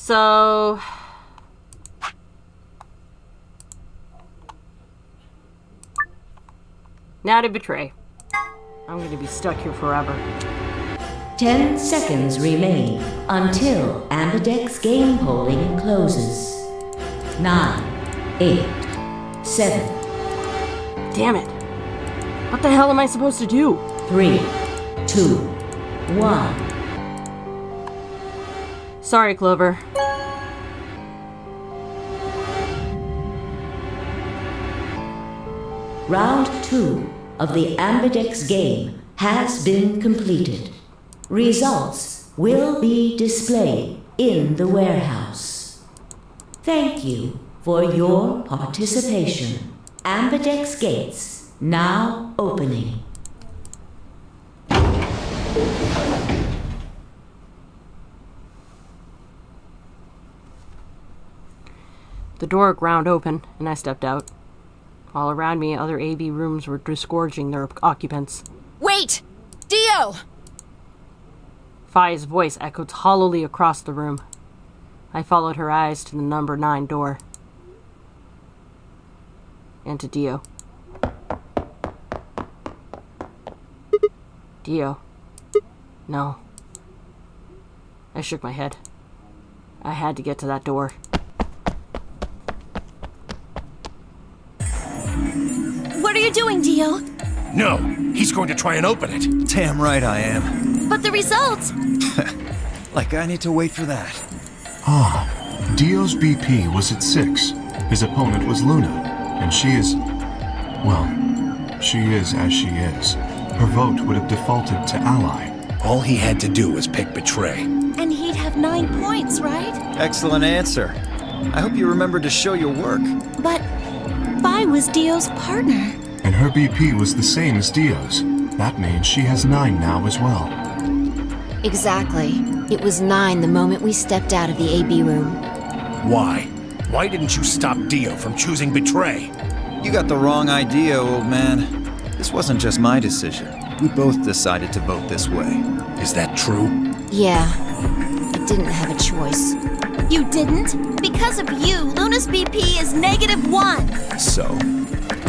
So... now to betray. I'm gonna be stuck here forever. 10 seconds remain until Ambidex game polling closes. 9, 8, 7. Damn it. What the hell am I supposed to do? 3, 2, 1. Sorry, Clover. Round 2 of the Ambidex game has been completed. Results will be displayed in the warehouse. Thank you for your participation. Ambidex gates now opening. The door ground open, and I stepped out. All around me, other AV rooms were disgorging their occupants. Wait! Dio! Fi's voice echoed hollowly across the room. I followed her eyes to the number 9 door. And to Dio. Dio. No. I shook my head. I had to get to that door. What are you doing, Dio? No, he's going to try and open it. Damn right I am. But the results! Like I need to wait for that. Dio's BP was at 6. His opponent was Luna, and she is... well, she is as she is. Her vote would have defaulted to ally. All he had to do was pick Betray. And he'd have 9 points, right? Excellent answer. I hope you remembered to show your work. But Vi was Dio's partner. And her BP was the same as Dio's. That means she has 9 now as well. Exactly. It was 9 the moment we stepped out of the AB room. Why? Why didn't you stop Dio from choosing Betray? You got the wrong idea, old man. This wasn't just my decision. We both decided to vote this way. Is that true? Yeah. I didn't have a choice. You didn't? Because of you, Luna's BP is -1. So?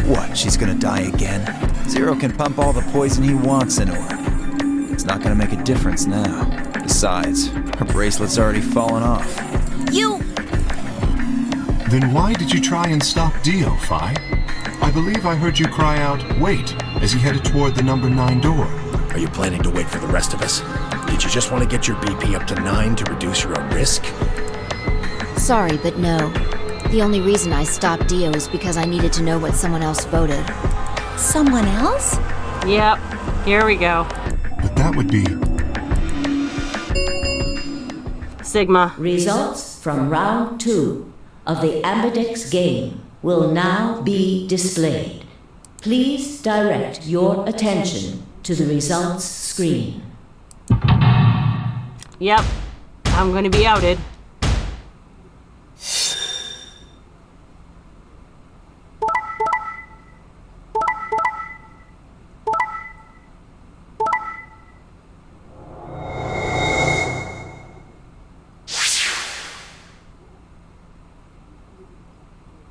What, she's gonna die again? Zero can pump all the poison he wants into her. It's not gonna make a difference now. Besides, her bracelet's already fallen off. You... Then why did you try and stop Dio, Fi? I believe I heard you cry out, "Wait," as he headed toward the number 9 door. Are you planning to wait for the rest of us? Did you just want to get your BP up to 9 to reduce your own risk? Sorry, but no. The only reason I stopped Dio is because I needed to know what someone else voted. Someone else? Yep, here we go. But that would be... Sigma. Results from round 2 of the Ambidex game will now be displayed. Please direct your attention to the results screen. Yep, I'm gonna be outed.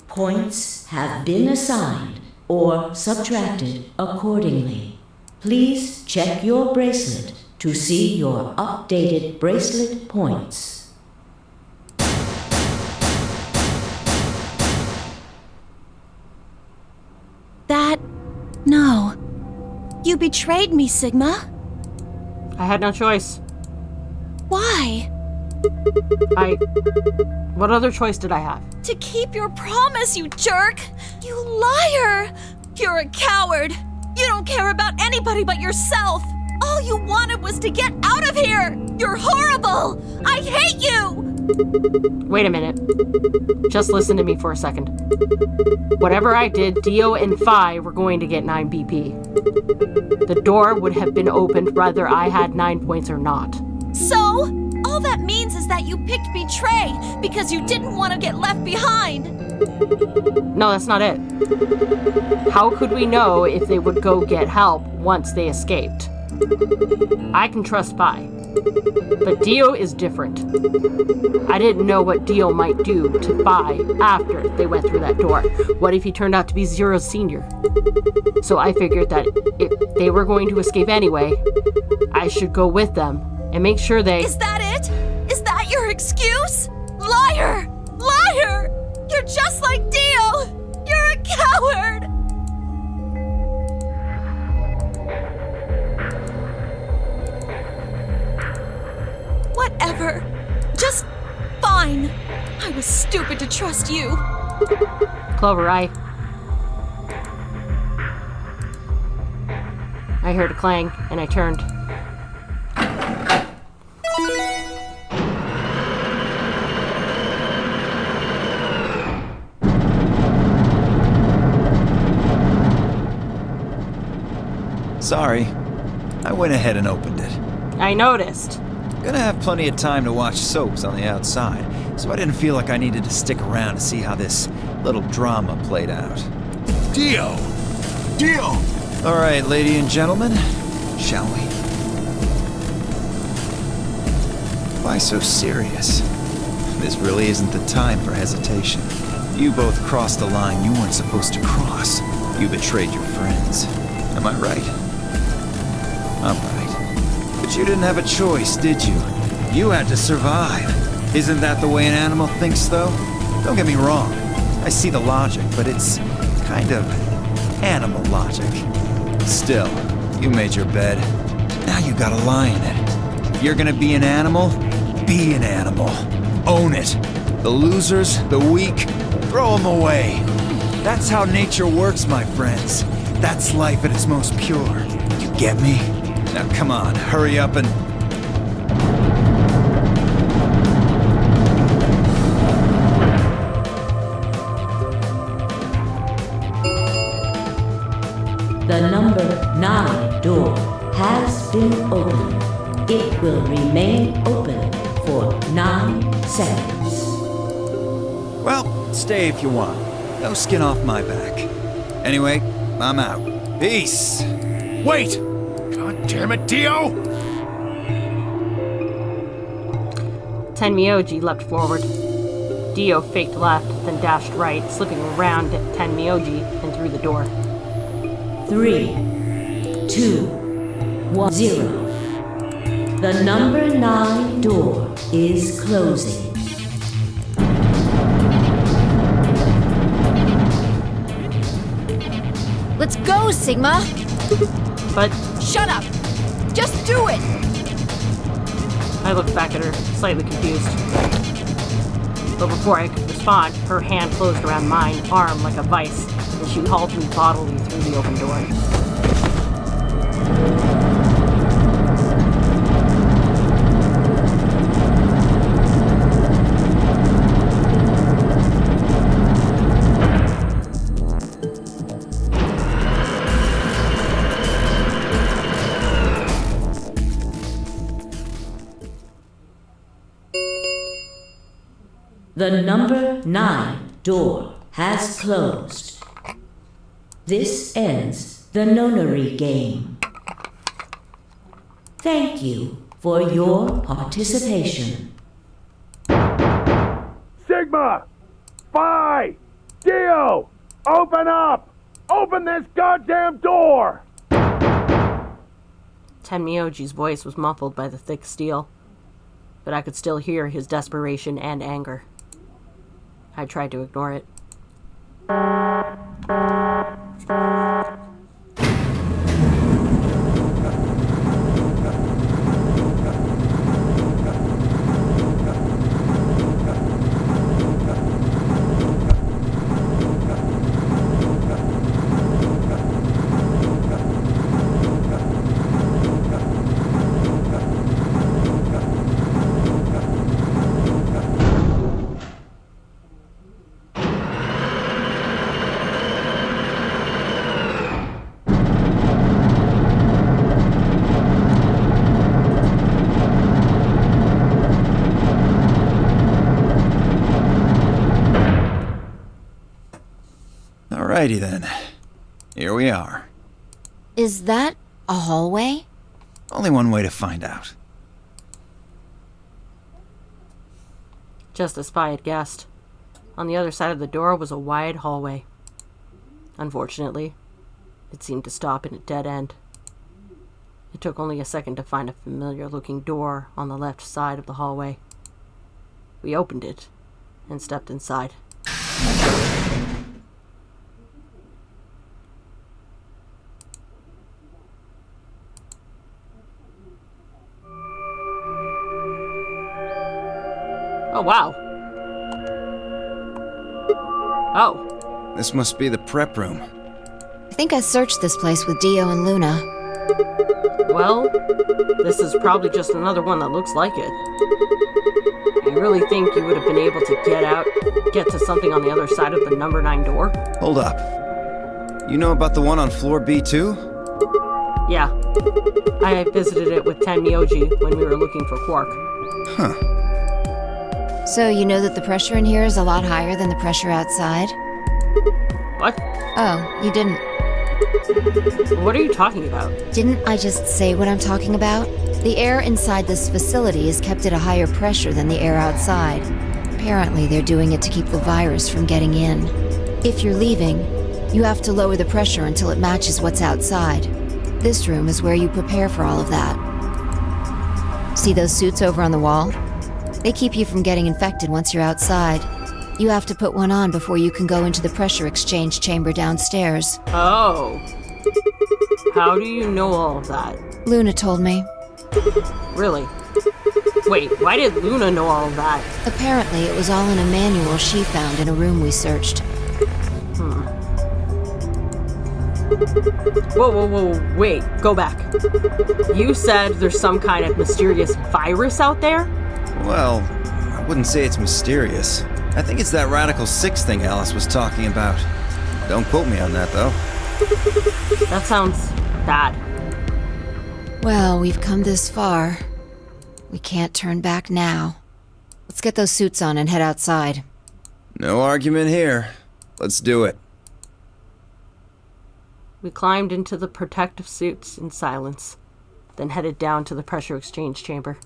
Points have been assigned or subtracted accordingly. Please check your bracelet to see your updated bracelet points. No. You betrayed me, Sigma. I had no choice. Why? What other choice did I have? To keep your promise, you jerk! You liar! You're a coward! You don't care about anybody but yourself! All you wanted was to get out of here! You're horrible! I hate you! Wait a minute. Just listen to me for a second. Whatever I did, Dio and Fi were going to get 9 BP. The door would have been opened whether I had 9 points or not. So? All that means is that you picked Betray because you didn't want to get left behind. No, that's not it. How could we know if they would go get help once they escaped? I can trust Fi. But Dio is different. I didn't know what Dio might do to Phi after they went through that door. What if he turned out to be Zero's senior? So I figured that if they were going to escape anyway, I should go with them and make sure they... Is that it? Is that your excuse? Liar! Liar! You're just like Dio! You're a coward! Whatever. Just fine. I was stupid to trust you. Clover, I heard a clang, and I turned. Sorry. I went ahead and opened it. I noticed. Gonna have plenty of time to watch soaps on the outside, so I didn't feel like I needed to stick around to see how this little drama played out. Dio! Dio! All right, lady and gentlemen, shall we? Why so serious? This really isn't the time for hesitation. You both crossed a line you weren't supposed to cross. You betrayed your friends. Am I right? I'm right. But you didn't have a choice, did you? You had to survive. Isn't that the way an animal thinks, though? Don't get me wrong. I see the logic, but it's kind of animal logic. Still, you made your bed. Now you gotta lie in it. If you're gonna be an animal, be an animal. Own it. The losers, the weak, throw them away. That's how nature works, my friends. That's life at its most pure. You get me? Now come on, hurry up and... The number 9 door has been opened. It will remain open for 9 seconds. Well, stay if you want. No skin off my back. Anyway, I'm out. Peace! Wait! God damn it, Dio! Tenmyoji leapt forward. Dio faked left, then dashed right, slipping around Tenmyoji and through the door. 3, 2, 1, 0. The number 9 door is closing. Let's go, Sigma! But Shut up! Just do it! I looked back at her, slightly confused. But before I could respond, her hand closed around mine, arm like a vice, and she hauled me bodily through the open door. The number 9 door has closed. This ends the Nonary game. Thank you for your participation. Sigma! Phi! Dio! Open up! Open this goddamn door! Tenmyoji's voice was muffled by the thick steel, but I could still hear his desperation and anger. I tried to ignore it. Alrighty then. Here we are. Is that a hallway? Only one way to find out. Just as Spy had guessed. On the other side of the door was a wide hallway. Unfortunately, it seemed to stop in a dead end. It took only a second to find a familiar-looking door on the left side of the hallway. We opened it and stepped inside. Oh, wow. Oh. This must be the prep room. I think I searched this place with Dio and Luna. Well, this is probably just another one that looks like it. You really think you would have been able to get to something on the other side of the number 9 door? Hold up. You know about the one on floor B2? Yeah. I visited it with Ten Myoji when we were looking for Quark. Huh. So you know that the pressure in here is a lot higher than the pressure outside? What? Oh, you didn't. What are you talking about? Didn't I just say what I'm talking about? The air inside this facility is kept at a higher pressure than the air outside. Apparently, they're doing it to keep the virus from getting in. If you're leaving, you have to lower the pressure until it matches what's outside. This room is where you prepare for all of that. See those suits over on the wall? They keep you from getting infected once you're outside. You have to put one on before you can go into the pressure exchange chamber downstairs. Oh. How do you know all of that? Luna told me. Really? Wait, why did Luna know all of that? Apparently, it was all in a manual she found in a room we searched. Whoa, wait, go back. You said there's some kind of mysterious virus out there? Well, I wouldn't say it's mysterious. I think it's that Radical 6 thing Alice was talking about. Don't quote me on that, though. That sounds bad. Well, we've come this far. We can't turn back now. Let's get those suits on and head outside. No argument here. Let's do it. We climbed into the protective suits in silence, then headed down to the pressure exchange chamber.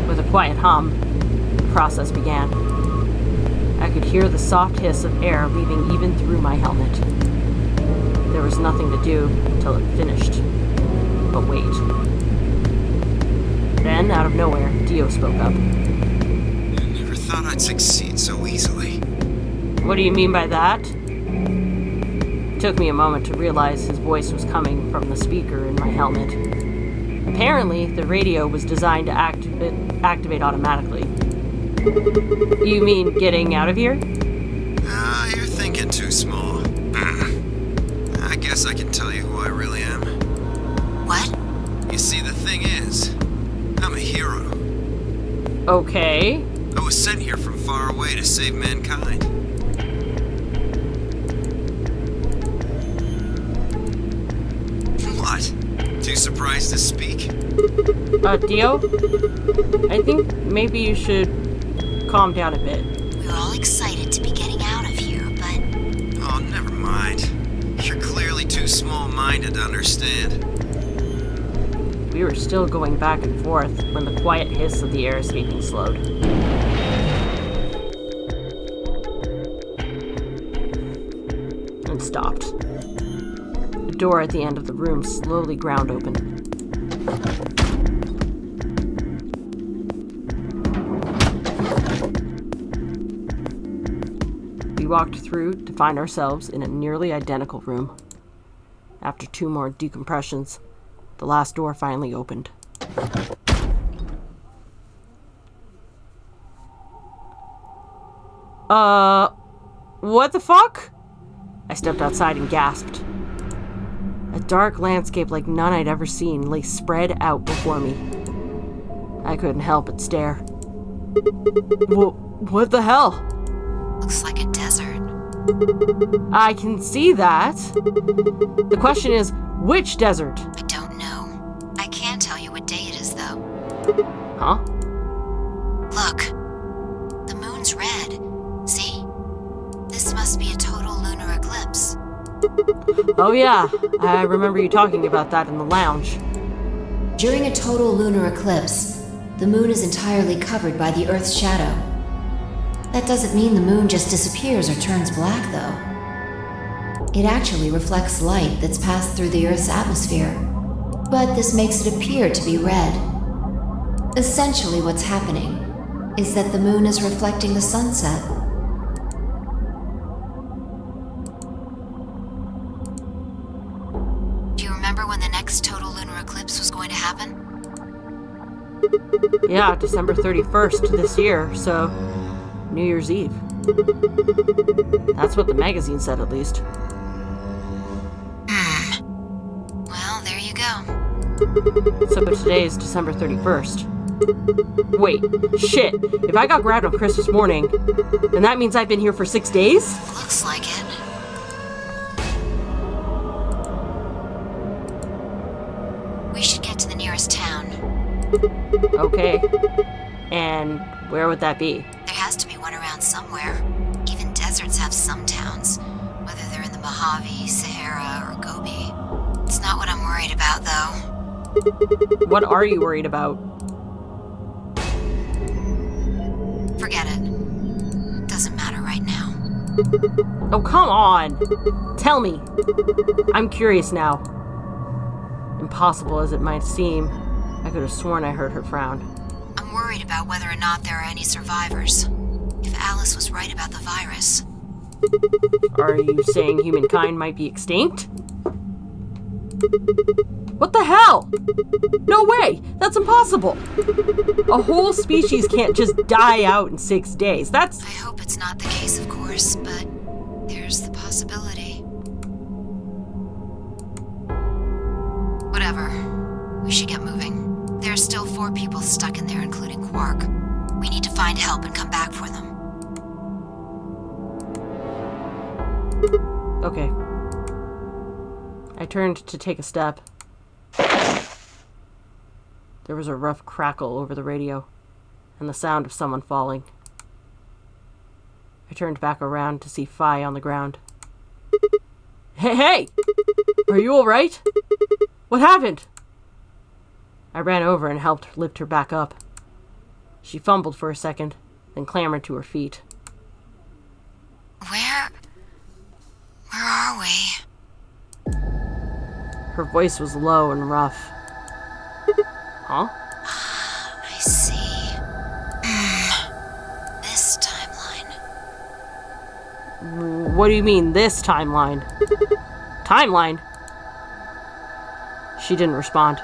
With a quiet hum, the process began. I could hear the soft hiss of air leaving even through my helmet. There was nothing to do until it finished. But wait. Then, out of nowhere, Dio spoke up. I never thought I'd succeed so easily. What do you mean by that? It took me a moment to realize his voice was coming from the speaker in my helmet. Apparently, the radio was designed to activate automatically. You mean getting out of here? You're thinking too small. I guess I can tell you who I really am. What? You see, the thing is, I'm a hero. Okay. I was sent here from far away to save mankind. What? Too surprised to speak? Dio? I think maybe you should calm down a bit. We were all excited to be getting out of here, but... Oh, never mind. You're clearly too small-minded to understand. We were still going back and forth when the quiet hiss of the air escaping slowed. And stopped. The door at the end of the room slowly ground open. We walked through to find ourselves in a nearly identical room. After 2 more decompressions, the last door finally opened. What the fuck? I stepped outside and gasped. A dark landscape like none I'd ever seen lay spread out before me. I couldn't help but stare. What the hell? Looks like a desert. I can see that. The question is, which desert? I don't know. I can tell you what day it is, though. Huh? Look. The moon's red. See? This must be a total lunar eclipse. Oh yeah, I remember you talking about that in the lounge. During a total lunar eclipse, the moon is entirely covered by the Earth's shadow. That doesn't mean the moon just disappears or turns black, though. It actually reflects light that's passed through the Earth's atmosphere, but this makes it appear to be red. Essentially, what's happening is that the moon is reflecting the sunset. Do you remember when the next total lunar eclipse was going to happen? Yeah, December 31st this year, so New Year's Eve. That's what the magazine said, at least. Well, there you go. So today is December 31st. Wait, shit. If I got grabbed on Christmas morning, then that means I've been here for 6 days? Looks like it. We should get to the nearest town. Okay. And where would that be? There has to be one around somewhere. Even deserts have some towns, whether they're in the Mojave, Sahara, or Gobi. It's not what I'm worried about, though. What are you worried about? Forget it. Doesn't matter right now. Oh, come on! Tell me! I'm curious now. Impossible as it might seem, I could have sworn I heard her frown. I'm worried about whether or not there are any survivors. If Alice was right about the virus. Are you saying humankind might be extinct? What the hell? No way! That's impossible! A whole species can't just die out in 6 days. That's... I hope it's not the case, of course, but there's the possibility. Whatever. We should get moving. There are still 4 people stuck in there, including Quark. We need to find help and come back for them. Okay. I turned to take a step. There was a rough crackle over the radio, and the sound of someone falling. I turned back around to see Phi on the ground. Hey! Are you alright? What happened? I ran over and helped lift her back up. She fumbled for a second, then clambered to her feet. Where are we? Her voice was low and rough. Huh? I see. This timeline. What do you mean, this timeline? Timeline? She didn't respond.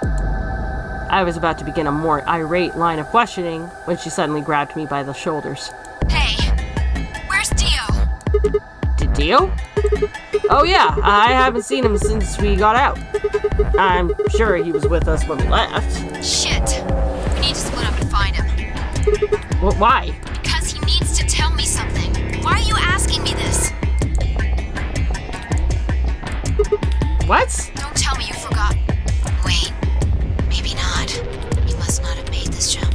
I was about to begin a more irate line of questioning when she suddenly grabbed me by the shoulders. Hey, where's Dio? Dio? Oh yeah, I haven't seen him since we got out. I'm sure he was with us when we left. Shit. We need to split up and find him. Why? Because he needs to tell me something. Why are you asking me this? What? Don't tell me you forgot. Wait, maybe not. He must not have made this jump.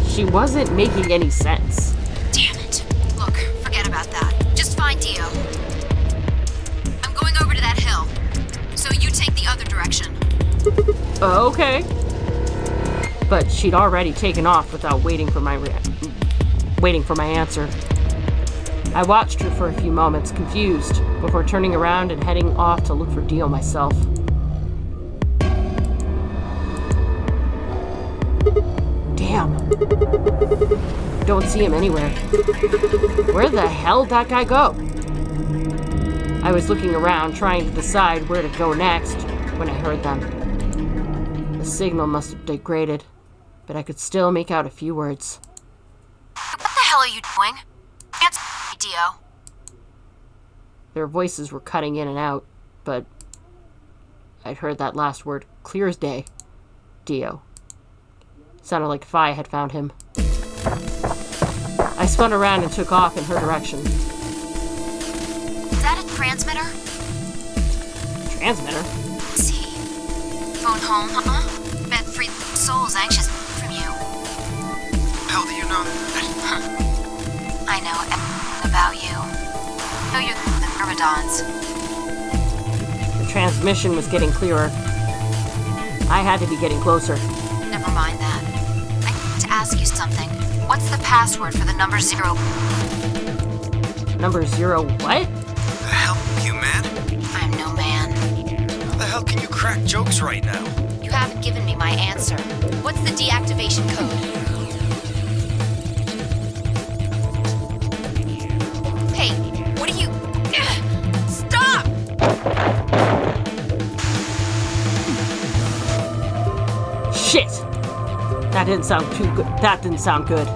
She wasn't making any sense. Damn it. Look, forget about that. Just find Dio. I'm going over to that hill. So you take the other direction. Okay. But she'd already taken off without waiting for my answer. I watched her for a few moments, confused, before turning around and heading off to look for Dio myself. Damn. Don't see him anywhere. Where the hell did that guy go? I was looking around, trying to decide where to go next, when I heard them. The signal must have degraded, but I could still make out a few words. What the hell are you doing? Answer me, Dio. Their voices were cutting in and out, but I'd heard that last word clear as day. Dio. Sounded like Phi had found him. I spun around and took off in her direction. Is that a transmitter? Transmitter? See. Phone home, huh? Bet free soul's anxious from you. How do you know? I know everything about you. know you're the Myrmidons. The transmission was getting clearer. I had to be getting closer. Never mind that. I need to ask you something. What's the password for the number 0? Number 0 what? The hell, you mad? I'm no man. How the hell can you crack jokes right now? You haven't given me my answer. What's the deactivation code? Hey, what are you... Stop! Shit! That didn't sound too good. That didn't sound good.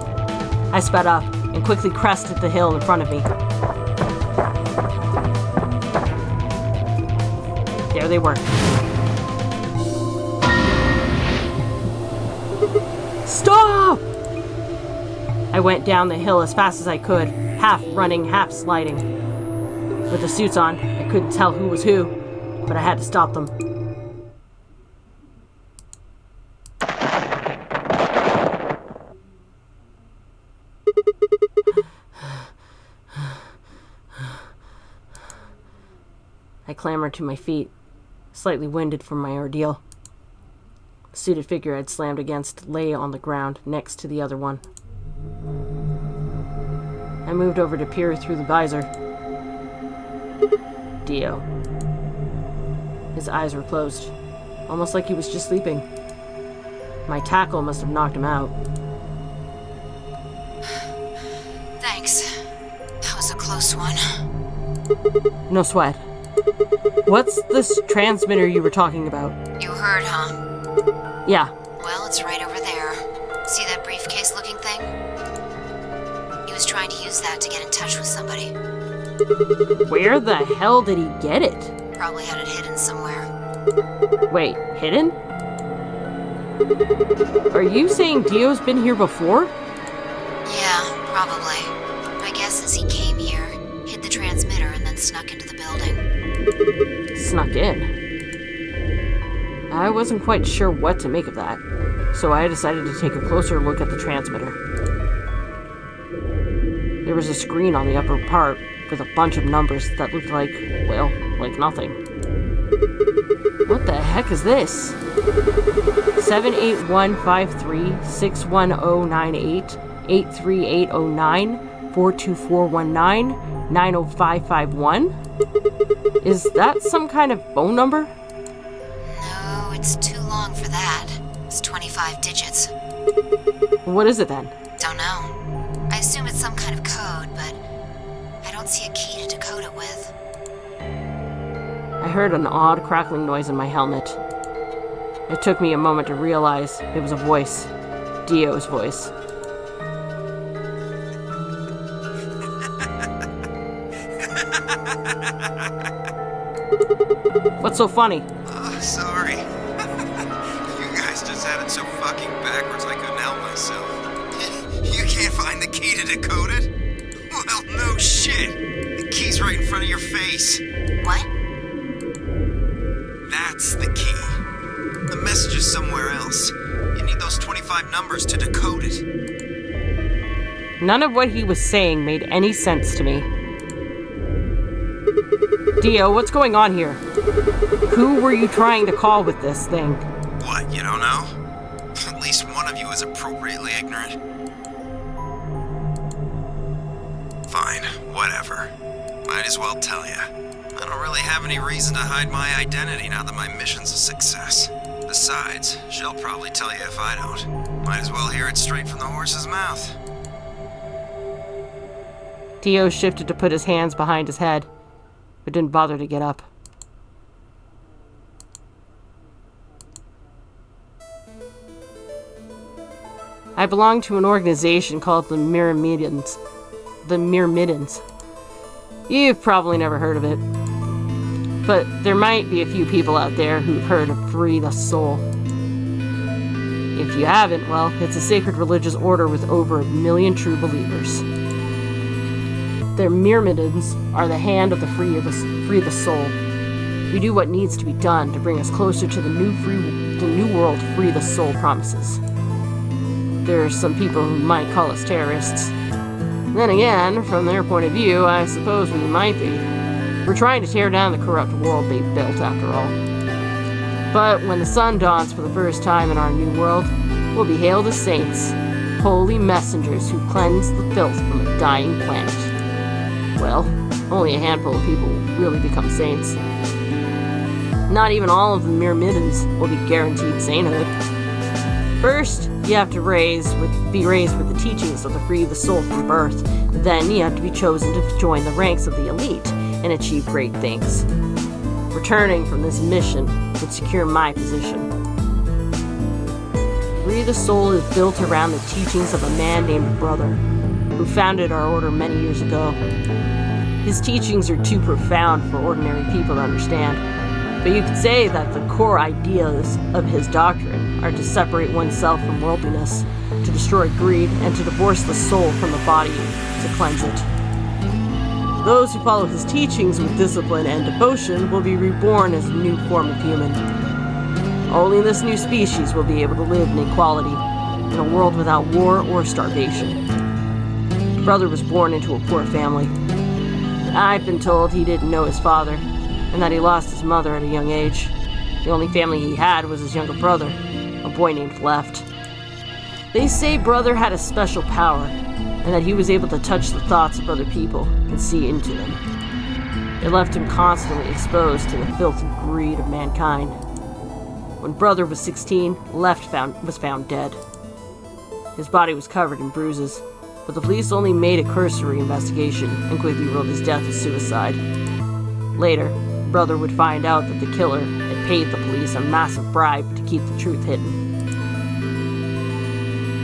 I sped up and quickly crested the hill in front of me. There they were. Stop! I went down the hill as fast as I could, half running, half sliding. With the suits on, I couldn't tell who was who, but I had to stop them. I clambered to my feet, slightly winded from my ordeal. The suited figure I'd slammed against lay on the ground next to the other one. I moved over to peer through the visor. Dio. His eyes were closed, almost like he was just sleeping. My tackle must have knocked him out. Thanks. That was a close one. No sweat. What's this transmitter you were talking about? You heard, huh? Yeah. Well, it's right over there. See that briefcase-looking thing? He was trying to use that to get in touch with somebody. Where the hell did he get it? Probably had it hidden somewhere. Wait, hidden? Are you saying Dio's been here before? Yeah, probably. My guess is he came here, hid the transmitter, and then snuck into the building. Snuck in? I wasn't quite sure what to make of that, so I decided to take a closer look at the transmitter. There was a screen on the upper part with a bunch of numbers that looked like, well, like nothing. What the heck is this? 78153-61098, 83809, 42419, 90551? Is that some kind of phone number? No, it's too long for that. It's 25 digits. What is it then? Don't know. I assume it's some kind of code, but I don't see a key to decode it with. I heard an odd crackling noise in my helmet. It took me a moment to realize it was a voice. Dio's voice. What's so funny? Oh, sorry. You guys just had it so fucking backwards I couldn't help myself. You can't find the key to decode it? Well, no shit. The key's right in front of your face. What? That's the key. The message is somewhere else. You need those 25 numbers to decode it. None of what he was saying made any sense to me. Dio, what's going on here? Who were you trying to call with this thing? What, you don't know? At least one of you is appropriately ignorant. Fine, whatever. Might as well tell you. I don't really have any reason to hide my identity now that my mission's a success. Besides, she'll probably tell you if I don't. Might as well hear it straight from the horse's mouth. Dio shifted to put his hands behind his head, but didn't bother to get up. I belong to an organization called the Myrmidons. The Myrmidons. You've probably never heard of it. But there might be a few people out there who've heard of Free the Soul. If you haven't, well, it's a sacred religious order with over 1 million true believers. The Myrmidons are the hand of the free the soul. We do what needs to be done to bring us closer to the new world Free the Soul promises. There are some people who might call us terrorists. Then again, from their point of view, I suppose we might be. We're trying to tear down the corrupt world they've built, after all. But when the sun dawns for the first time in our new world, we'll be hailed as saints, holy messengers who cleanse the filth from a dying planet. Well, only a handful of people will really become saints. Not even all of the Myrmidons will be guaranteed sainthood. First, you have to be raised with the teachings of the free the soul from birth. Then you have to be chosen to join the ranks of the elite and achieve great things. Returning from this mission would secure my position. Free the Soul is built around the teachings of a man named Brother, who founded our order many years ago. His teachings are too profound for ordinary people to understand, but you could say that the core ideas of his doctrine are to separate oneself from worldliness, to destroy greed, and to divorce the soul from the body to cleanse it. Those who follow his teachings with discipline and devotion will be reborn as a new form of human. Only this new species will be able to live in equality, in a world without war or starvation. Brother was born into a poor family. I've been told he didn't know his father, and that he lost his mother at a young age. The only family he had was his younger brother, a boy named Left. They say Brother had a special power, and that he was able to touch the thoughts of other people and see into them. It left him constantly exposed to the filth and greed of mankind. When Brother was 16, Left was found dead. His body was covered in bruises, but the police only made a cursory investigation and quickly ruled his death as suicide. Later, Brother would find out that the killer had paid the police a massive bribe to keep the truth hidden.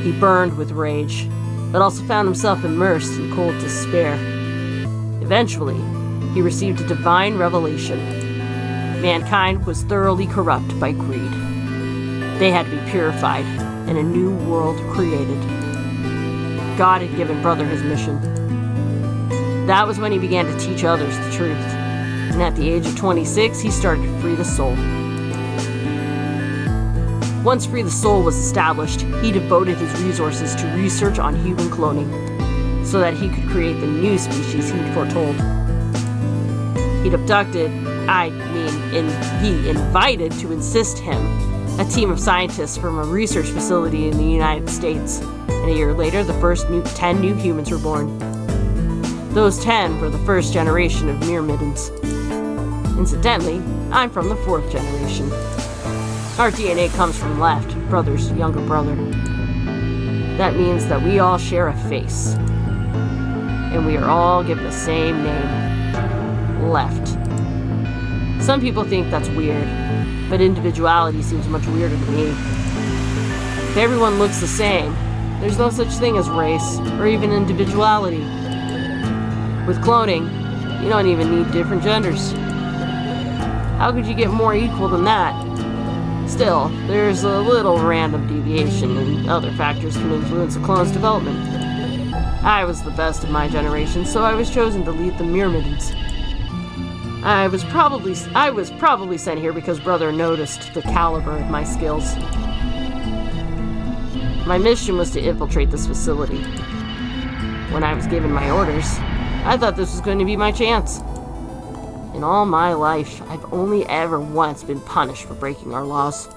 He burned with rage, but also found himself immersed in cold despair. Eventually, he received a divine revelation. Mankind was thoroughly corrupt by greed. They had to be purified and a new world created. God had given Brother his mission. That was when he began to teach others the truth, and at the age of 26, he started to free the soul. Once Free the Soul was established, he devoted his resources to research on human cloning, so that he could create the new species he'd foretold. He invited to assist him a team of scientists from a research facility in the United States, and a year later, the first 10 new humans were born. Those 10 were the first generation of Myrmidons. Incidentally, I'm from the 4th generation. Our DNA comes from Left, Brother's younger brother. That means that we all share a face, and we are all given the same name, Left. Some people think that's weird, but individuality seems much weirder to me. If everyone looks the same, there's no such thing as race, or even individuality. With cloning, you don't even need different genders. How could you get more equal than that? Still, there's a little random deviation, and other factors can influence a clone's development. I was the best of my generation, so I was chosen to lead the Myrmidons. I was probably sent here because Brother noticed the caliber of my skills. My mission was to infiltrate this facility. When I was given my orders, I thought this was going to be my chance. In all my life, I've only ever once been punished for breaking our laws.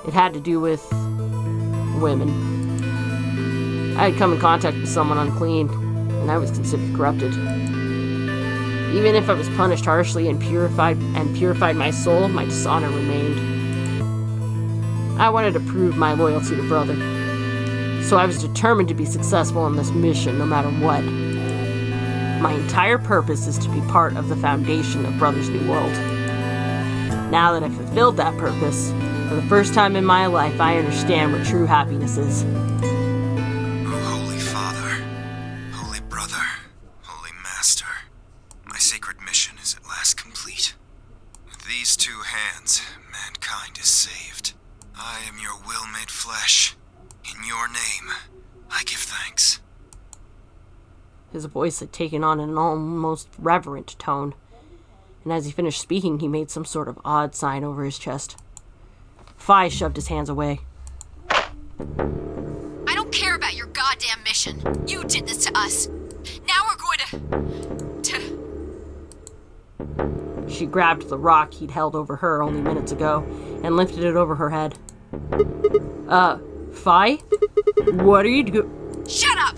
It had to do with women. I had come in contact with someone unclean, and I was considered corrupted. Even if I was punished harshly and purified my soul, my dishonor remained. I wanted to prove my loyalty to Brother, so I was determined to be successful in this mission no matter what. My entire purpose is to be part of the foundation of Brother's new world. Now that I've fulfilled that purpose, for the first time in my life, I understand what true happiness is. Oh, Holy Father, Holy Brother, Holy Master, my sacred mission is at last complete. With these two hands, mankind is saved. I am your will made flesh. In your name, I give thanks. His voice had taken on an almost reverent tone, and as he finished speaking, he made some sort of odd sign over his chest. Phi shoved his hands away. I don't care about your goddamn goddamn mission. You did this to us. Now we're going to... She grabbed the rock he'd held over her only minutes ago and lifted it over her head. Vi? What are you doing? Shut up!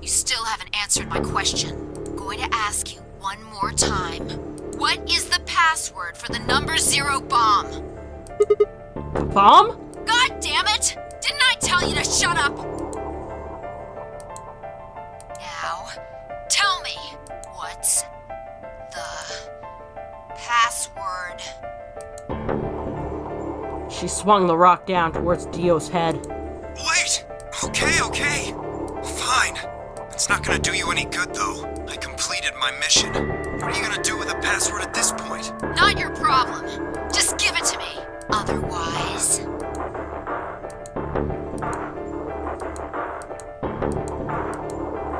You still haven't answered my question. I'm going to ask you one more time. What is the password for the number 0 bomb? Bomb? God damn it! Didn't I tell you to shut up? Now, tell me, what's the password? She swung the rock down towards Dio's head. Wait! Okay. Fine. It's not gonna do you any good, though. I completed my mission. What are you gonna do with a password at this point? Not your problem. Just give it to me. Otherwise...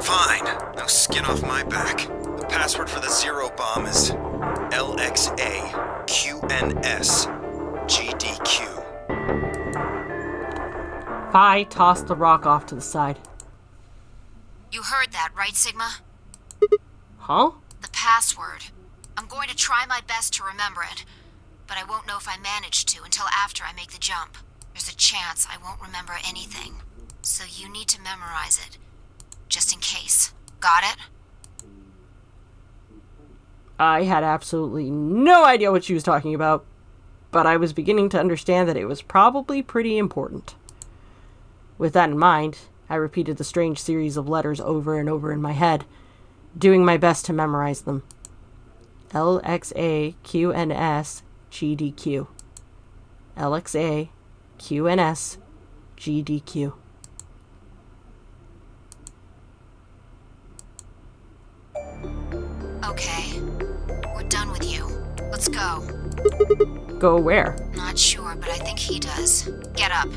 Fine. No skin off my back. The password for the 0 bomb is LXAQNSGDQ. Vi tossed the rock off to the side. You heard that, right, Sigma? Huh? The password. I'm going to try my best to remember it, but I won't know if I manage to until after I make the jump. There's a chance I won't remember anything, so you need to memorize it, just in case. Got it? I had absolutely no idea what she was talking about, but I was beginning to understand that it was probably pretty important. With that in mind, I repeated the strange series of letters over and over in my head, doing my best to memorize them. LXAQNSGDQ. LXAQNSGDQ. Okay. We're done with you. Let's go. Go where? Not sure, but I think he does. Get up.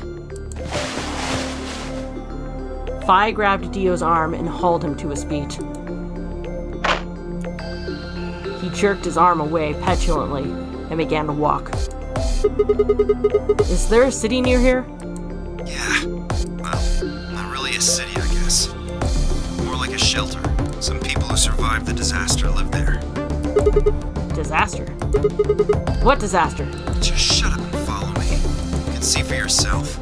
Vi grabbed Dio's arm and hauled him to his feet. He jerked his arm away petulantly and began to walk. Is there a city near here? Yeah. Well, not really a city, I guess. More like a shelter. Some people who survived the disaster live there. Disaster? What disaster? Just shut up and follow me. You can see for yourself.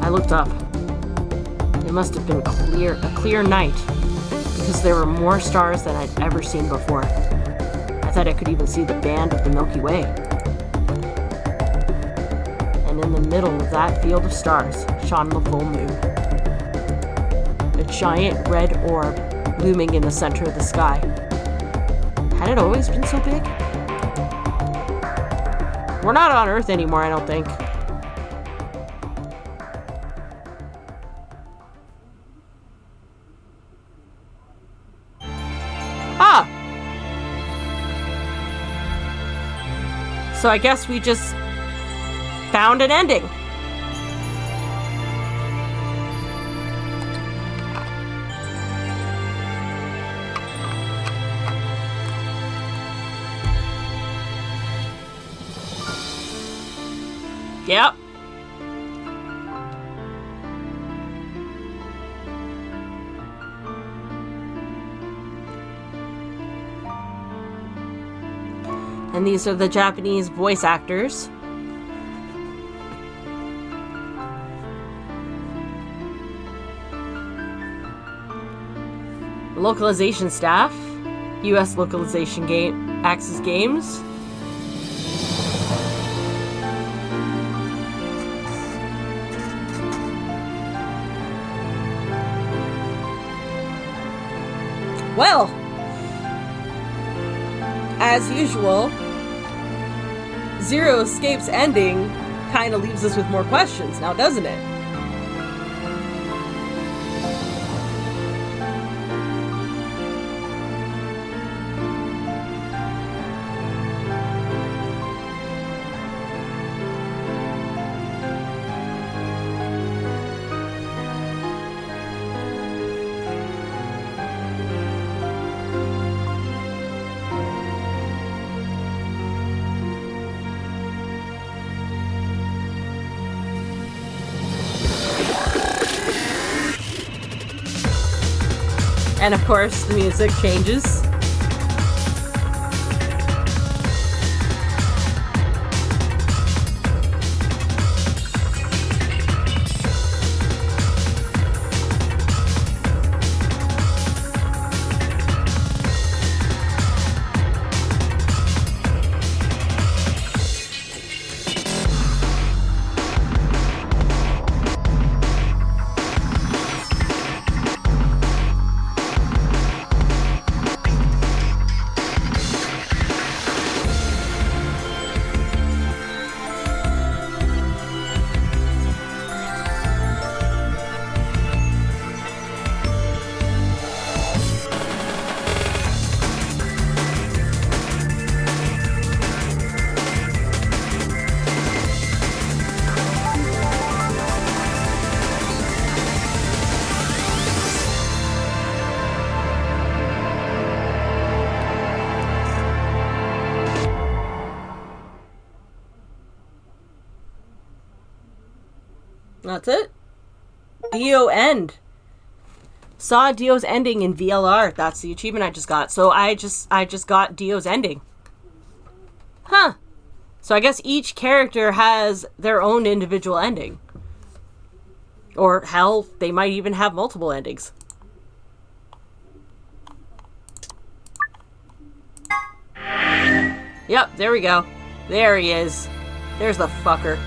I looked up. It must have been a clear night, because there were more stars than I'd ever seen before. I thought I could even see the band of the Milky Way. And in the middle of that field of stars shone the full moon. A giant red orb looming in the center of the sky. Had it always been so big? We're not on Earth anymore, I don't think. Ah! So I guess we just found an ending. Yep. And these are the Japanese voice actors. Localization staff. US localization game Axis Games. Well, as usual, Zero Escape's ending kind of leaves us with more questions now, doesn't it? And of course, the music changes. That's it. Dio end. Saw Dio's ending in V.L.R. That's the achievement I just got. So I just got Dio's ending. Huh. So I guess each character has their own individual ending. Or hell, they might even have multiple endings. Yep, there we go. There he is. There's the fucker.